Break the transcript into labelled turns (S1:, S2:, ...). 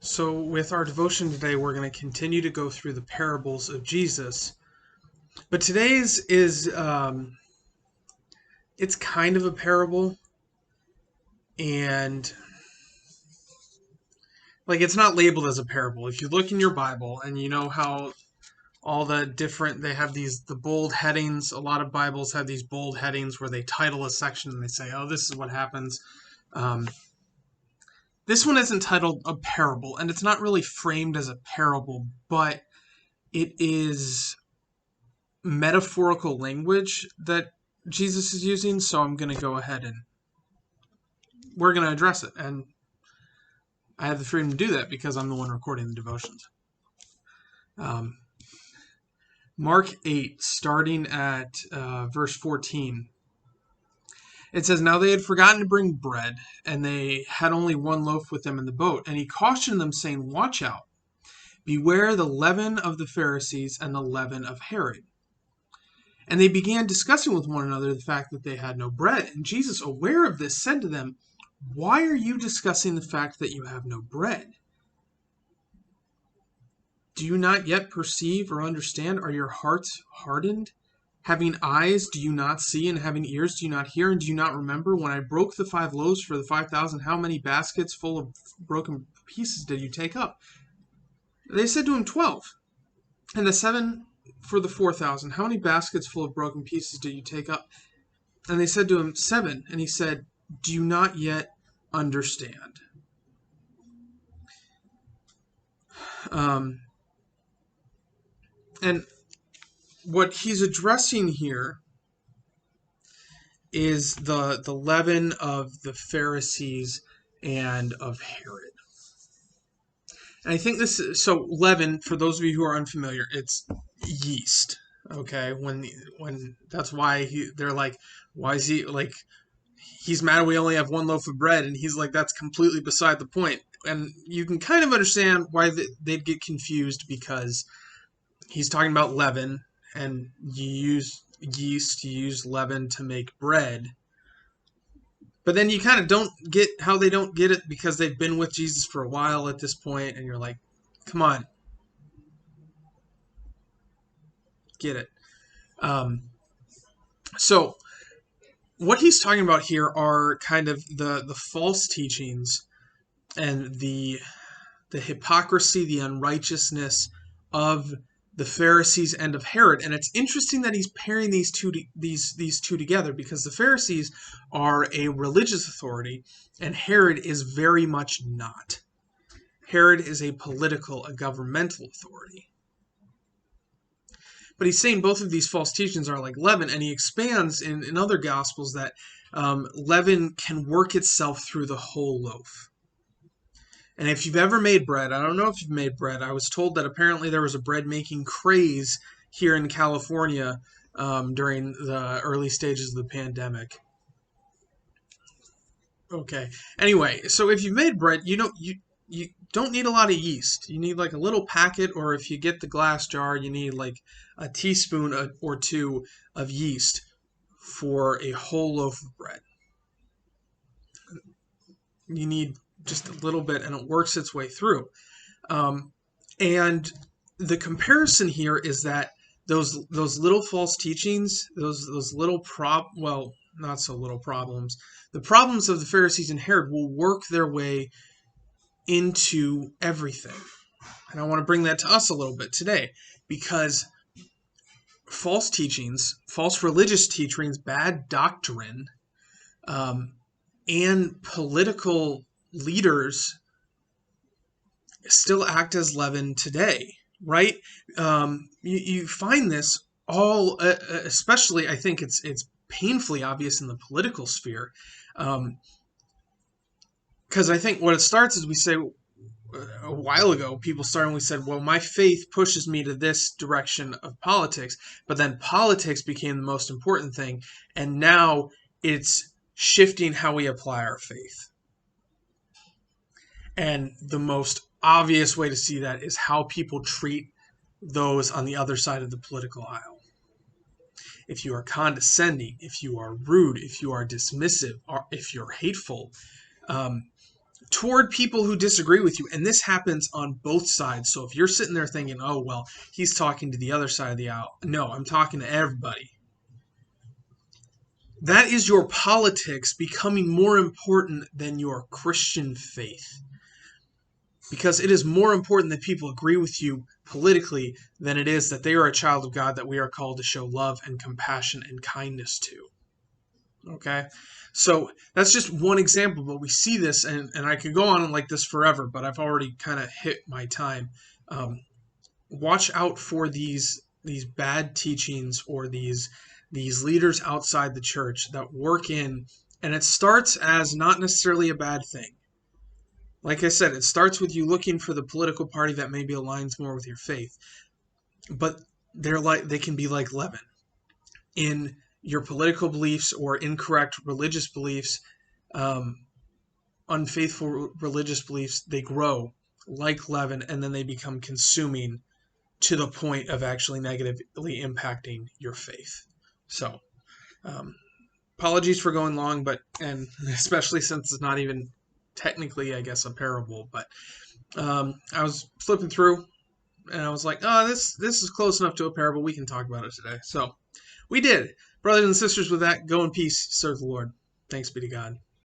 S1: So, with our devotion today, we're going to continue to go through the parables of Jesus. But today's is it's kind of a parable, and like it's not labeled as a parable. If you look in your Bible and you know how all the different they have the bold headings. A lot of Bibles have these bold headings where they title a section and they say, "Oh, this is what happens." Um, this one isn't titled a parable, and it's not really framed as a parable, but it is metaphorical language that Jesus is using, so I'm going to go ahead and we're going to address it. And I have the freedom to do that because I'm the one recording the devotions. Um, Mark 8, starting at verse 14. It says, "Now they had forgotten to bring bread, and they had only one loaf with them in the boat. And he cautioned them, saying, 'Watch out. Beware the leaven of the Pharisees and the leaven of Herod.' And they began discussing with one another the fact that they had no bread. And Jesus, aware of this, said to them, 'Why are you discussing the fact that you have no bread? Do you not yet perceive or understand? Are your hearts hardened? Having eyes, do you not see? And having ears, do you not hear? And do you not remember when I broke the 5 loaves for the 5,000? How many baskets full of broken pieces did you take up?' They said to him, 12. And the 7 for the 4,000. How many baskets full of broken pieces did you take up?' And they said to him, 7. And he said, 'Do you not yet understand?'" Um, and what he's addressing here is the leaven of the Pharisees and of Herod. And I think this is, so leaven, for those of you who are unfamiliar, it's yeast. Okay, when that's why they're like, why is he like, he's mad we only have one loaf of bread, and he's like, that's completely beside the point. And you can kind of understand why they'd get confused, because he's talking about leaven, and you use yeast, you use leaven to make bread. But then you kind of don't get how they don't get it, because they've been with Jesus for a while at this point, and you're like, come on, get it. So what he's talking about here are kind of the false teachings and the hypocrisy, the unrighteousness of the Pharisees and of Herod. And it's interesting that he's pairing these two together, because the Pharisees are a religious authority and Herod is very much not. Herod is a political, a governmental authority. But he's saying both of these false teachings are like leaven, and he expands in other Gospels that leaven can work itself through the whole loaf. And if you've ever made bread, I don't know if you've made bread. I was told that apparently there was a bread making craze here in California during the early stages of the pandemic. Okay. Anyway, so if you've made bread, you don't need a lot of yeast. You need like a little packet, or if you get the glass jar, you need like a teaspoon or two of yeast for a whole loaf of bread. You need just a little bit, and it works its way through. And the comparison here is that those little false teachings, those little not so little problems, the problems of the Pharisees and Herod will work their way into everything. And I want to bring that to us a little bit today, because false teachings, false religious teachings, bad doctrine, and political leaders still act as leaven today, right? You find this all, especially I think it's painfully obvious in the political sphere, because I think what it starts is, we say a while ago, people started and we said, well, my faith pushes me to this direction of politics, but then politics became the most important thing, and now it's shifting how we apply our faith. And the most obvious way to see that is how people treat those on the other side of the political aisle. If you are condescending, if you are rude, if you are dismissive, or if you're hateful, toward people who disagree with you. And this happens on both sides. So if you're sitting there thinking, oh, well, he's talking to the other side of the aisle. No, I'm talking to everybody. That is your politics becoming more important than your Christian faith. Because it is more important that people agree with you politically than it is that they are a child of God that we are called to show love and compassion and kindness to. Okay? So that's just one example, but we see this, and I could go on like this forever, but I've already kind of hit my time. Watch out for these bad teachings or these leaders outside the church that work in, and it starts as not necessarily a bad thing. Like I said, it starts with you looking for the political party that maybe aligns more with your faith. But they can be like leaven in your political beliefs or incorrect religious beliefs, unfaithful religious beliefs. They grow like leaven, and then they become consuming to the point of actually negatively impacting your faith. So, um, apologies for going long, and especially since it's not even technically, I guess, a parable, but I was flipping through and I was like, oh, this is close enough to a parable. We can talk about it today. So we did. Brothers and sisters, with that, go in peace, serve the Lord. Thanks be to God.